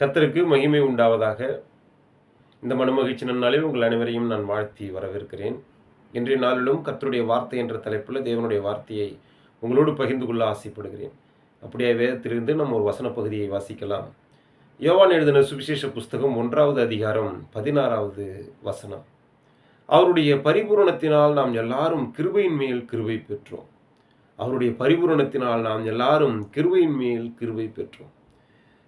கர்த்தருக்கு மகிமை உண்டாவதாக. இந்த மனமகிழ்ச்சி நன்னாளில் உங்கள் அனைவரையும் நான் வாழ்த்தி வரவேற்கிறேன். இன்றைய நாளிலும் கர்த்தருடைய வார்த்தை என்ற தலைப்பில் தேவனுடைய வார்த்தையை உங்களோடு பகிர்ந்து கொள்ள ஆசைப்படுகிறேன். அப்படியே வேதத்திலிருந்து நம்ம ஒரு வசன பகுதியை வாசிக்கலாம். யோவான் எழுதின சுவிசேஷ புஸ்தகம் 1வது அதிகாரம் 16வது வசனம். அவருடைய பரிபூரணத்தினால் நாம் எல்லாரும் கிருபையின் மேல் கிருபை பெற்றோம். அவருடைய பரிபூரணத்தினால் நாம் எல்லாரும் கிருபையின் மேல் கிருபை பெற்றோம்.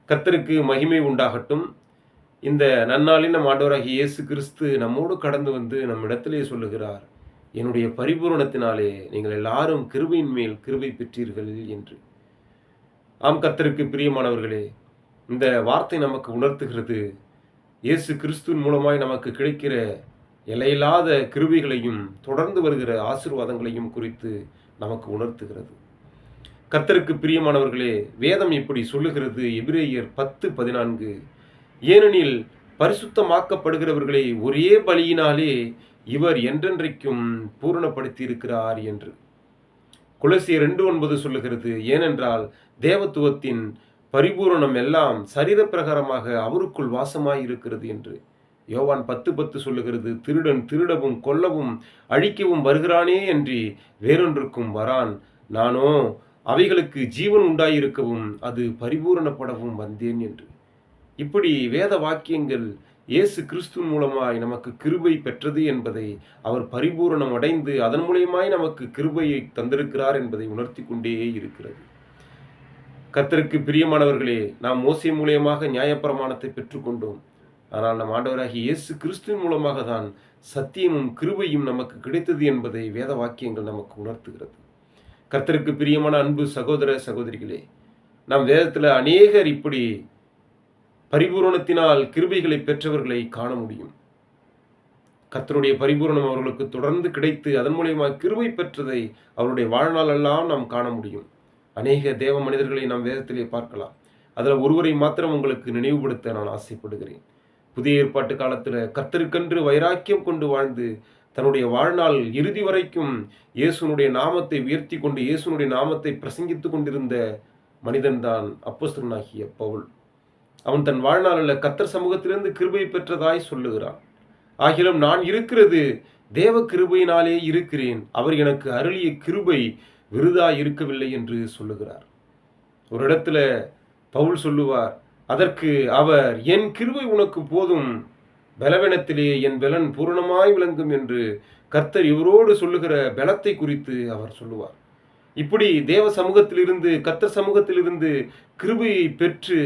கர்த்தருக்கு மகிமை உண்டாகட்டும். இந்த நன்னாளில் நம் ஆண்டவராகிய இயேசு கிறிஸ்து நம்மோடு கடந்து வந்து நம்மிடத்திலே சொல்லுகிறார், என்னுடைய பரிபூரணத்தினாலே நீங்கள் எல்லாரும் கிருபையின் மேல் கிருபை பெற்றீர்கள் என்று. ஆம், கர்த்தருக்கு பிரியமானவர்களே, இந்த வார்த்தை நமக்கு உணர்த்துகிறது, இயேசு கிறிஸ்துவின் மூலமாய் நமக்கு கிடைக்கிற எல்லையில்லாத கிருபைகளையும் தொடர்ந்து வருகிற ஆசீர்வாதங்களையும் குறித்து நமக்கு உணர்த்துகிறது. கர்த்தருக்கு பிரியமானவர்களே, வேதம் இப்படி சொல்லுகிறது. எபிரேயர் 10:14, ஏனெனில் பரிசுத்தமாக்கப்படுகிறவர்களை ஒரே பலியினாலே இவர் என்றென்றைக்கும் பூரணப்படுத்தி இருக்கிறார் என்று. கொலோசியர் 2:9 சொல்லுகிறது, ஏனென்றால் தேவத்துவத்தின் பரிபூரணம் எல்லாம் சரீர பிரகாரமாக அவருக்குள் வாசமாய் இருக்கிறது என்று. யோவான் 10:10 சொல்லுகிறது, திருடன் திருடவும் கொல்லவும் அழிக்கவும் வருகிறானே அன்றி வேறொன்றுக்கும் வரான், நானோ அவைகளுக்கு ஜீவன் உண்டாயிருக்கவும் அது பரிபூரணப்படவும் வந்தேன் என்று. இப்படி வேத வாக்கியங்கள் இயேசு கிறிஸ்துவின் மூலமாய் நமக்கு கிருபை பெற்றது என்பதை, அவர் பரிபூரணம் அடைந்து அதன் மூலியமாய் நமக்கு கிருபையை தந்திருக்கிறார் என்பதை உணர்த்தி கொண்டே இருக்கிறது. கர்த்தருக்கு பிரியமானவர்களே, நாம் மோசே மூலியமாக நியாயப்பிரமாணத்தை பெற்றுக்கொண்டோம். ஆனால் நம் ஆண்டவராகிய இயேசு கிறிஸ்துவின் மூலமாக தான் சத்தியமும் கிருபையும் நமக்கு கிடைத்தது என்பதை வேத வாக்கியங்கள் நமக்கு உணர்த்துகிறது. கர்த்தருக்கு பிரியமான அன்பு சகோதர சகோதரிகளே, நாம் வேதத்தில் அநேகர் இப்படி பரிபூரணத்தினால் கிருபைகளை பெற்றவர்களை காண முடியும். கர்த்தருடைய பரிபூரணம் அவர்களுக்கு தொடர்ந்து கிடைத்து அதன் மூலியமாக கிருபை பெற்றதை அவருடைய வாழ்நாள் எல்லாம் நாம் காண முடியும். அநேக தேவ மனிதர்களை நாம் வேதத்திலே பார்க்கலாம். அதில் ஒருவரை மாத்திரம் உங்களுக்கு நினைவுபடுத்த நான் ஆசைப்படுகிறேன். புதிய ஏற்பாட்டு காலத்தில் கர்த்தருக்கென்று வைராக்கியம் கொண்டு வாழ்ந்து தன்னுடைய வாழ்நாள் இறுதி வரைக்கும் இயேசுனுடைய நாமத்தை உயர்த்தி கொண்டு இயேசுனுடைய நாமத்தை பிரசங்கித்து கொண்டிருந்த மனிதன்தான் அப்போஸ்தலனாகிய பவுல். அவன் தன் வாழ்நாளில் கர்த்தர் சமூகத்திலிருந்து கிருபை பெற்றதாய் சொல்லுகிறான். ஆகிலும் நான் இருக்கிறது தேவ கிருபையினாலே இருக்கிறேன், அவர் எனக்கு அருளிய கிருபை விருதாய் இருக்கவில்லை என்று சொல்லுகிறார். ஒரு இடத்துல பவுல் சொல்லுவார், அதற்கு அவர், என் கிருபை உனக்கு போதும், பலவீனத்திலே என் பலன் பூரணமாய் விளங்கும் என்று கர்த்தர் இவரோடு சொல்லுகிற பலத்தை குறித்து அவர் சொல்லுவார். இப்படி தேவ சமூகத்திலிருந்து கர்த்தர் சமூகத்திலிருந்து கிருபையை பெற்று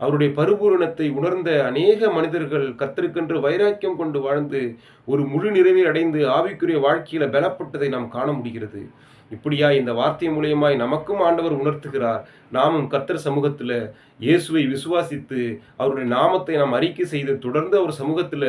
அவருடைய பரிபூரணத்தை உணர்ந்த அநேக மனிதர்கள் கர்த்தருக்கென்று வைராக்கியம் கொண்டு வாழ்ந்து ஒரு முழு நிறைவை அடைந்து ஆவிக்குரிய வாழ்க்கையில பலப்பட்டதை நாம் காண முடிகிறது. இப்படியா இந்த வார்த்தை மூலியமாய் நமக்கும் ஆண்டவர் உணர்த்துகிறார். நாமும் கர்த்தர் சமூகத்தில் இயேசுவை விசுவாசித்து அவருடைய நாமத்தை நாம் அறிக்கை செய்து தொடர்ந்து அவர் சமூகத்தில்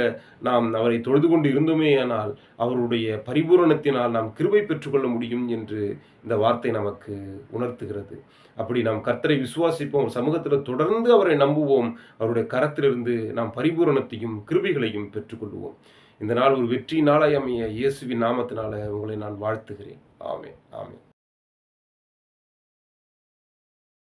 நாம் அவரை தொழுது கொண்டு இருந்தோமே, ஆனால் அவருடைய பரிபூரணத்தினால் நாம் கிருபை பெற்றுக்கொள்ள முடியும் என்று இந்த வார்த்தை நமக்கு உணர்த்துகிறது. அப்படி நாம் கர்த்தரை விசுவாசிப்போம், சமூகத்தில் தொடர்ந்து அவரை நம்புவோம், அவருடைய கரத்திலிருந்து நாம் பரிபூரணத்தையும் கிருபைகளையும் பெற்றுக்கொள்வோம். இந்த நாள் ஒரு வெற்றி நாளாய் அமைய இயேசுவின் நாமத்தினால உங்களை நான் வாழ்த்துகிறேன். ஆமென், ஆமென்.